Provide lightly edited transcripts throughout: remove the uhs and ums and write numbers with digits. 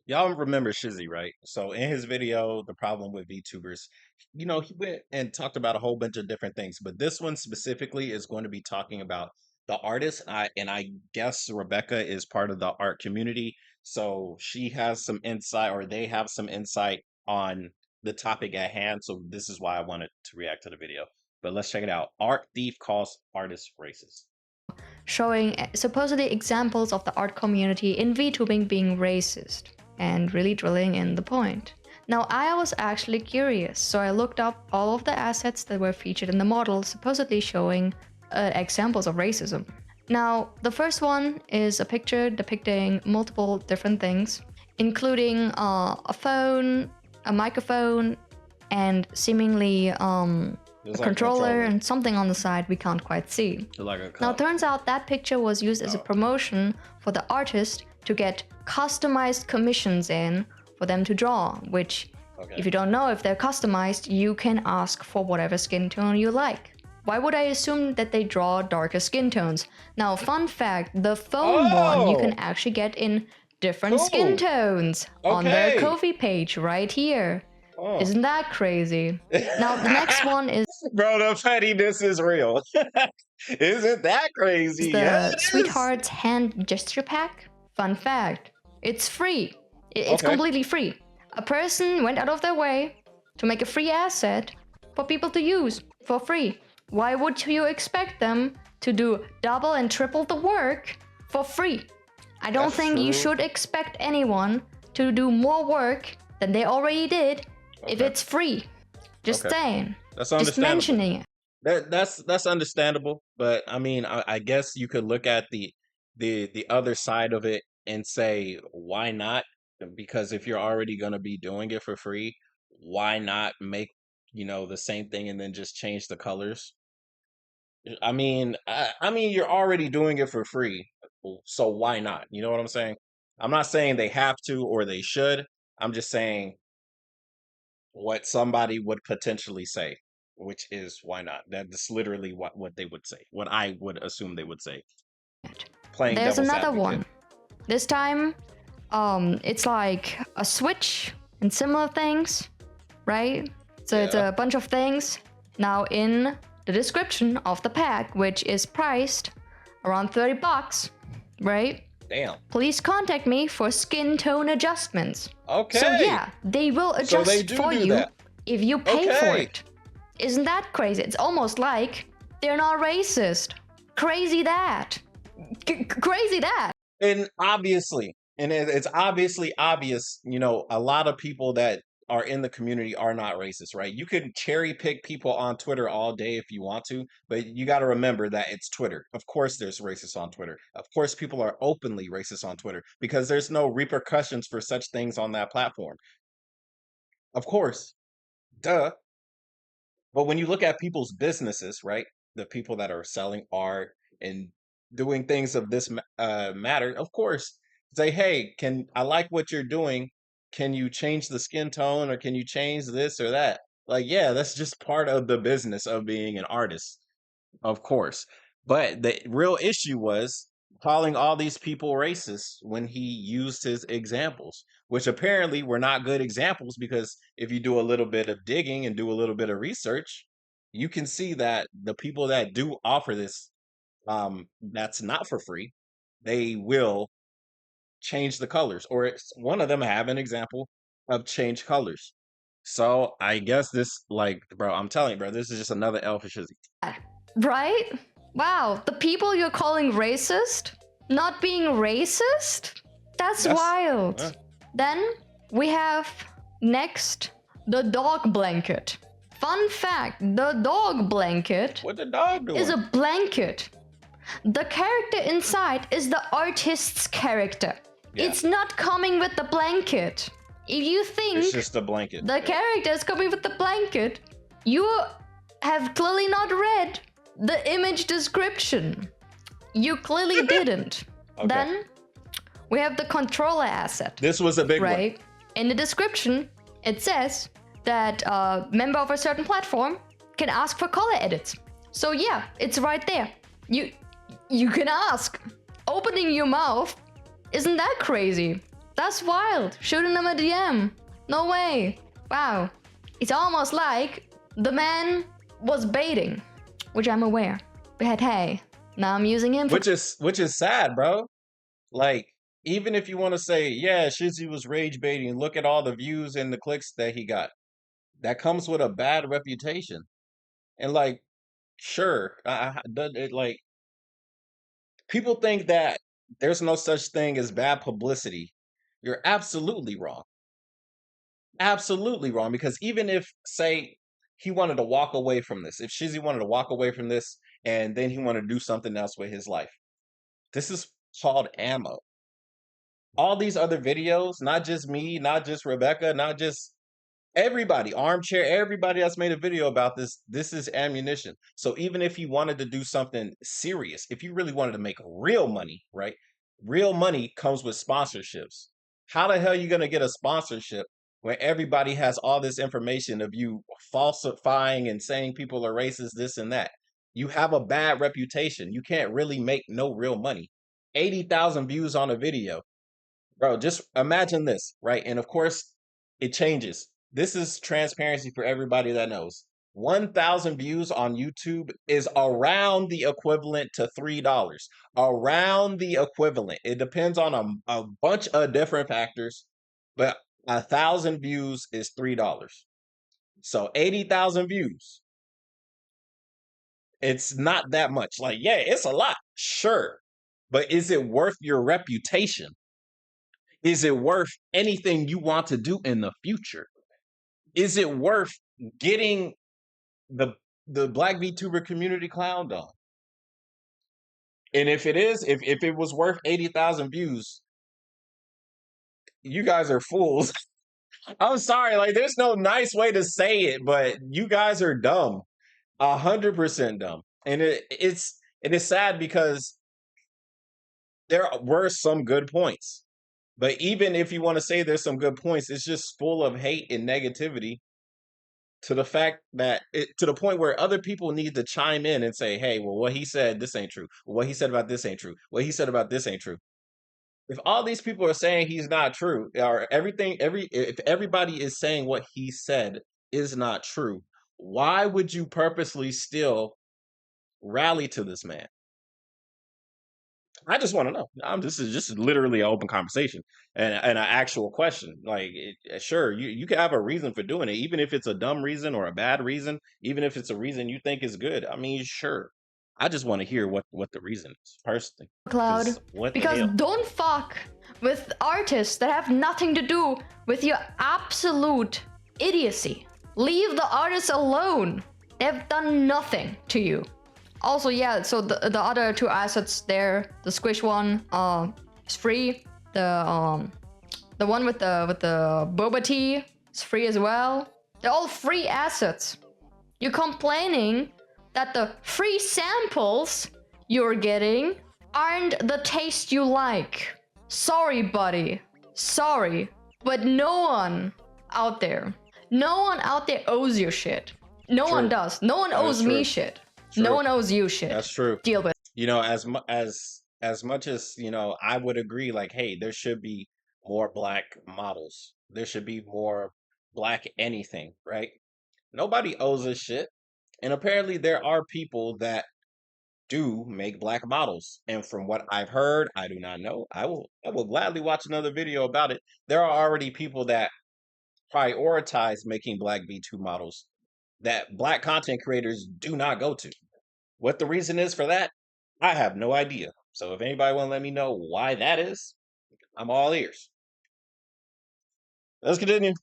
Y'all remember Shizzy, right? So in his video, the problem with VTubers, he went and talked about a whole bunch of different things, but this one specifically is going to be talking about the artist. I guess Rebecca is part of the art community, so she has some insight, or they have some insight on the topic at hand. So this is why I wanted to react to the video. But let's check it out. Art thief calls artist racist. Showing supposedly examples of the art community in VTubing being racist and really drilling in the point. Now, I was actually curious, so I looked up all of the assets that were featured in the model, supposedly showing examples of racism. Now, the first one is a picture depicting multiple different things, including a phone, a microphone, and seemingly a controller and something on the side we can't quite see. Now, turns out that picture was used as a promotion for the artist to get customized commissions in for them to draw, which, if you don't know if they're customized, you can ask for whatever skin tone you like. Why would I assume that they draw darker skin tones? Now, fun fact, the phone one you can actually get in different skin tones on their Ko-fi page right here. Isn't that crazy? Now, the next one is... Bro, the pettiness is real. Isn't that crazy? The Sweetheart's Hand Gesture Pack. Fun fact, it's free. It's completely free. A person went out of their way to make a free asset for people to use for free. Why would you expect them to do double and triple the work for free? I don't think you should expect anyone to do more work than they already did if it's free. Just saying. That's just mentioning it. That's understandable, but I mean, I guess you could look at the other side of it and say, why not? Because if you're already going to be doing it for free, why not make the same thing and then just change the colors? I mean, you're already doing it for free, so why not? You know what I'm saying? I'm not saying they have to or they should. I'm just saying what somebody would potentially say, which is why not? That's literally what they would say. What I would assume they would say. There's another one. This time, it's like a switch and similar things, right? So it's a bunch of things. Now in the description of the pack, which is priced around $30, right? Damn. Please contact me for skin tone adjustments. Okay. So yeah, they will adjust for you if you pay for it. Isn't that crazy? It's almost like they're not racist. Crazy that. Crazy that. And obviously, it's obviously obvious, a lot of people that are in the community are not racist, right? You can cherry pick people on Twitter all day if you want to, but you got to remember that it's Twitter. Of course there's racists on Twitter. Of course people are openly racist on Twitter because there's no repercussions for such things on that platform. Of course. Duh. But when you look at people's businesses, right? The people that are selling art and doing things of this matter, of course, say, hey, I like what you're doing. Can you change the skin tone or can you change this or that? Like, yeah, that's just part of the business of being an artist, of course. But the real issue was calling all these people racist when he used his examples, which apparently were not good examples because if you do a little bit of digging and do a little bit of research, you can see that the people that do offer this, that's not for free, they will change the colors, or one of them have an example of change colors. So I guess this, bro, I'm telling you, bro, this is just another L for Shizzy. Right? Wow, the people you're calling racist, not being racist? That's wild. Then we have next the dog blanket. Fun fact, the dog blanket what the dog doing? Is a blanket. The character inside is the artist's character. It's not coming with the blanket. If you think it's just a blanket, the character is coming with the blanket, you have clearly not read the image description. You clearly didn't. Then we have the controller asset. This was a big one. Right? In the description, it says that a member of a certain platform can ask for color edits. So yeah, it's right there. You can ask. Opening your mouth, isn't that crazy? That's wild. Shooting them a DM. No way. Wow. It's almost like the man was baiting, which I'm aware. But hey, now I'm using him for which is sad, bro. Like, even if you want to say, yeah, Shizzy was rage baiting, look at all the views and the clicks that he got. That comes with a bad reputation. And like, sure, like people think that there's no such thing as bad publicity. You're absolutely wrong. Absolutely wrong. Because even if, say, he wanted to walk away from this, if Shizzy wanted to walk away from this and then he wanted to do something else with his life, this is called ammo. All these other videos, not just me, not just Rebecca, not just everybody, armchair, everybody that's made a video about this, this is ammunition. So even if you wanted to do something serious, if you really wanted to make real money, right? Real money comes with sponsorships. How the hell are you going to get a sponsorship when everybody has all this information of you falsifying and saying people are racist, this and that? You have a bad reputation. You can't really make no real money. 80,000 views on a video. Bro, just imagine this, right? And of course, it changes. This is transparency for everybody that knows. 1,000 views on YouTube is around the equivalent to $3. Around the equivalent. It depends on a bunch of different factors, but 1,000 views is $3. So 80,000 views. It's not that much. Like, yeah, it's a lot, sure. But is it worth your reputation? Is it worth anything you want to do in the future? Is it worth getting the Black VTuber community clowned on? And if it is, if it was worth 80,000 views, you guys are fools. I'm sorry, like there's no nice way to say it, but you guys are dumb. 100% dumb. And it is sad because there were some good points. But even if you want to say there's some good points, it's just full of hate and negativity to the fact that to the point where other people need to chime in and say, hey, well, what he said, this ain't true. What he said about this ain't true. What he said about this ain't true. If all these people are saying he's not true, or if everybody is saying what he said is not true, why would you purposely still rally to this man? I just want to know. This is just literally an open conversation and an actual question. Like, sure, you can have a reason for doing it, even if it's a dumb reason or a bad reason, even if it's a reason you think is good. I mean, sure. I just want to hear what the reason is personally. cloud. Because what the Because hell? don't fuck with artists that have nothing to do with your absolute idiocy. Leave the artists alone. They've done nothing to you. Also, yeah, so the other two assets there, the squish one, is free. The one with the boba tea is free as well. They're all free assets. You're complaining that the free samples you're getting aren't the taste you like. Sorry, buddy. Sorry. But no one out there owes you shit. No True. one does. No one That is owes me true. shit. True. No one owes you shit. That's true. Deal with it. You know, as much as, you know, I would agree, like, hey, there should be more black models. There should be more black anything, right? Nobody owes us shit. And apparently there are people that do make black models. And from what I've heard, I do not know. I will gladly watch another video about it. There are already people that prioritize making black V2 models that black content creators do not go to. What the reason is for that, I have no idea. So if anybody want to let me know why that is, I'm all ears. Let's continue.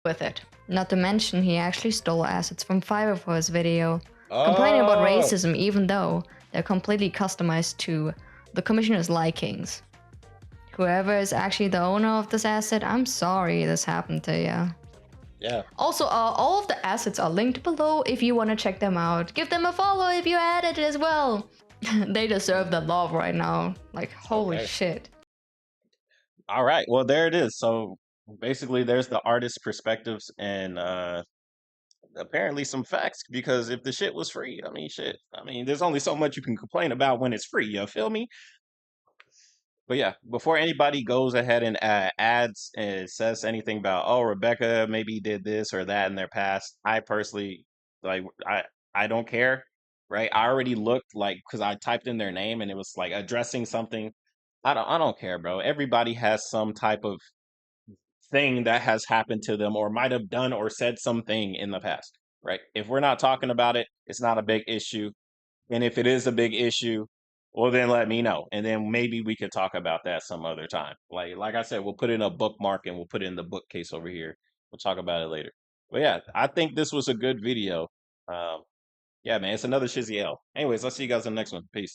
With it. Not to mention, he actually stole assets from Fiverr for his video, complaining about Oh, racism even though they're completely customized to the commissioner's likings. Whoever is actually the owner of this asset, I'm sorry this happened to you. yeah. Also, all of the assets are linked below if you want to check them out. Give them a follow if you added it as well. They deserve the love right now. Like, holy Okay. shit. All right. Well, there it is. So basically, there's the artist perspectives and apparently some facts. Because if the shit was free, I mean, shit. I mean, there's only so much you can complain about when it's free. You feel me? But yeah, before anybody goes ahead and adds and says anything about, oh, Rebecca maybe did this or that in their past, I personally like I don't care, right? I already looked like because I typed in their name and it was like addressing something. I don't care, bro. Everybody has some type of thing that has happened to them or might have done or said something in the past, right? If we're not talking about it, it's not a big issue. And if it is a big issue, well then let me know. And then maybe we could talk about that some other time. Like I said, we'll put in a bookmark and we'll put it in the bookcase over here. We'll talk about it later. But yeah, I think this was a good video. Yeah, man, it's another Shizzy L. Anyways, I'll see you guys in the next one. Peace.